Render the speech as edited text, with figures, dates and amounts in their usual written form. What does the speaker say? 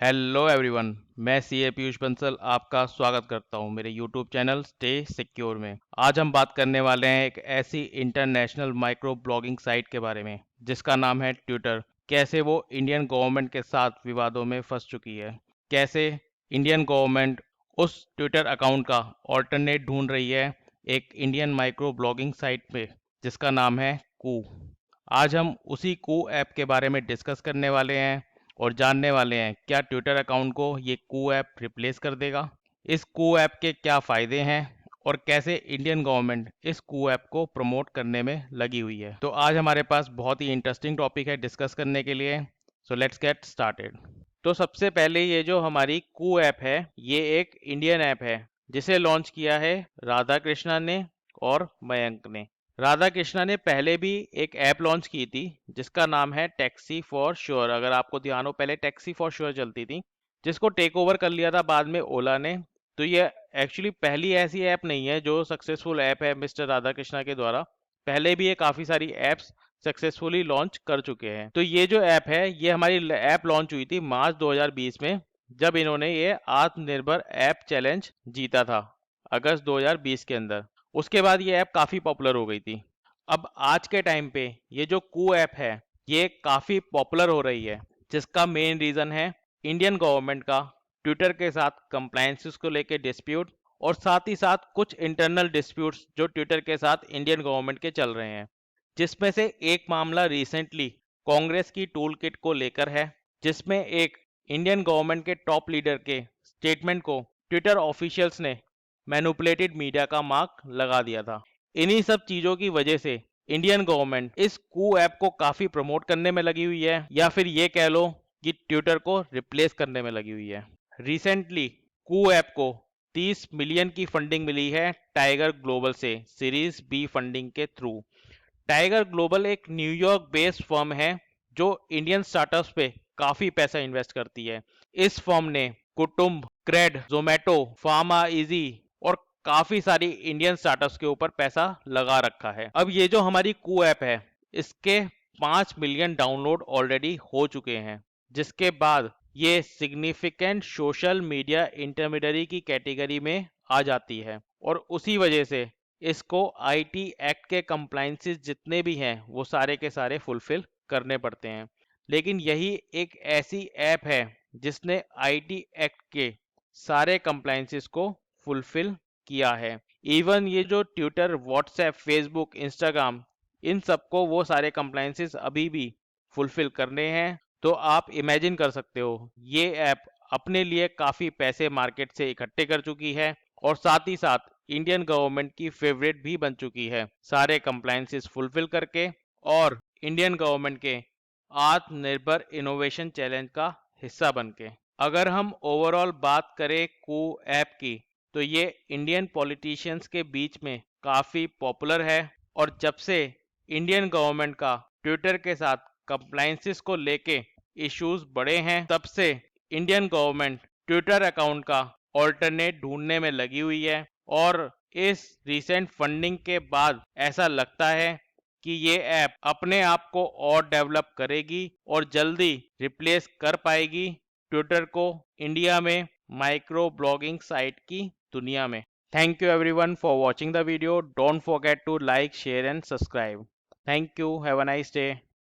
Hello everyone, मैं CA Piyush Bansal आपका स्वागत करता हूं मेरे यूट्यूब चैनल स्टे सिक्योर में। आज हम बात करने वाले हैं एक ऐसी इंटरनेशनल माइक्रो ब्लॉगिंग साइट के बारे में जिसका नाम है ट्विटर। कैसे वो इंडियन गवर्नमेंट के साथ विवादों में फंस चुकी है, कैसे इंडियन गवर्नमेंट उस ट्विटर अकाउंट का ऑल्टरनेट ढूंढ रही है एक इंडियन माइक्रो ब्लॉगिंग साइट पे जिसका नाम है कू। आज हम उसी कू ऐप के बारे में डिस्कस करने वाले हैं और जानने वाले हैं क्या ट्विटर अकाउंट को ये कू ऐप रिप्लेस कर देगा, इस कू ऐप के क्या फ़ायदे हैं और कैसे इंडियन गवर्नमेंट इस कू ऐप को प्रमोट करने में लगी हुई है। तो आज हमारे पास बहुत ही इंटरेस्टिंग टॉपिक है डिस्कस करने के लिए। So let's get started. तो सबसे पहले ये जो हमारी कू ऐप है ये एक इंडियन ऐप है जिसे लॉन्च किया है राधा कृष्णा ने और मयंक ने। राधा कृष्णा ने पहले भी एक ऐप लॉन्च की थी जिसका नाम है टैक्सी फॉर श्योर। अगर आपको ध्यान हो, पहले टैक्सी फॉर श्योर चलती थी जिसको टेक ओवर कर लिया था बाद में ओला ने। तो ये एक्चुअली पहली ऐसी ऐप नहीं है जो सक्सेसफुल ऐप है मिस्टर राधा कृष्णा के द्वारा। पहले भी ये काफ़ी सारी ऐप्स सक्सेसफुली लॉन्च कर चुके हैं। तो ये जो ऐप है ये हमारी ऐप लॉन्च हुई थी मार्च 2020 में, जब इन्होंने ये आत्मनिर्भर ऐप चैलेंज जीता था अगस्त 2020 के अंदर। उसके बाद ये ऐप काफ़ी पॉपुलर हो गई थी। अब आज के टाइम पे ये जो कू ऐप है ये काफ़ी पॉपुलर हो रही है जिसका मेन रीज़न है इंडियन गवर्नमेंट का ट्विटर के साथ कंप्लायंसेस को लेके डिस्प्यूट, और साथ ही साथ कुछ इंटरनल डिस्प्यूट्स जो ट्विटर के साथ इंडियन गवर्नमेंट के चल रहे हैं। जिसमें से एक मामला रिसेंटली कांग्रेस की टूल किट को लेकर है, जिसमें एक इंडियन गवर्नमेंट के टॉप लीडर के स्टेटमेंट को ट्विटर ऑफिशियल्स ने मैनिपुलेटेड मीडिया का मार्क लगा दिया था। इन्हीं सब चीज़ों की वजह से इंडियन गवर्नमेंट इस कू ऐप को काफ़ी प्रमोट करने में लगी हुई है, या फिर ये कह लो कि ट्विटर को रिप्लेस करने में लगी हुई है। रिसेंटली कू ऐप को 30 मिलियन की फंडिंग मिली है टाइगर ग्लोबल से सीरीज बी फंडिंग के थ्रू। टाइगर ग्लोबल एक न्यूयॉर्क बेस्ड फर्म है जो इंडियन स्टार्टअप्स पे काफ़ी पैसा इन्वेस्ट करती है। इस फर्म ने कुटुंब, क्रेड, जोमेटो, फार्मा इजी और काफ़ी सारी इंडियन स्टार्टअप्स के ऊपर पैसा लगा रखा है। अब ये जो हमारी कू ऐप है इसके 5 मिलियन डाउनलोड ऑलरेडी हो चुके हैं, जिसके बाद ये सिग्निफिकेंट सोशल मीडिया इंटरमीडियरी की कैटेगरी में आ जाती है, और उसी वजह से इसको आईटी एक्ट के कंप्लाइंसेस जितने भी हैं वो सारे के सारे फुलफिल करने पड़ते हैं। लेकिन यही एक ऐसी ऐप है जिसने आईटी एक्ट के सारे कंप्लाइंसेस को फुलफिल किया है। इवन ये जो ट्विटर, व्हाट्सएप, फेसबुक, इंस्टाग्राम, इन सबको वो सारे कंप्लाइंसेस अभी भी फुलफिल करने हैं। तो आप इमेजिन कर सकते हो ये ऐप अपने लिए काफ़ी पैसे मार्केट से इकट्ठे कर चुकी है और साथ ही साथ इंडियन गवर्नमेंट की फेवरेट भी बन चुकी है सारे कंप्लायंसेस फुलफिल करके, और इंडियन गवर्नमेंट के आत्मनिर्भर इनोवेशन चैलेंज का हिस्सा बन के। अगर हम ओवरऑल बात करें कू ऐप की तो ये इंडियन पॉलिटिशियंस के बीच में काफ़ी पॉपुलर है, और जब से इंडियन गवर्नमेंट का ट्विटर के साथ कंप्लायंसेस को लेके इश्यूज बढ़े हैं तब से इंडियन गवर्नमेंट ट्विटर अकाउंट का ऑल्टरनेट ढूंढने में लगी हुई है। और इस रिसेंट फंडिंग के बाद ऐसा लगता है कि ये ऐप अपने आप को और डेवलप करेगी और जल्दी रिप्लेस कर पाएगी ट्विटर को इंडिया में माइक्रो ब्लॉगिंग साइट की दुनिया में। Thank you everyone for watching the video. Don't forget to like, share and subscribe. Thank you. Have a nice day.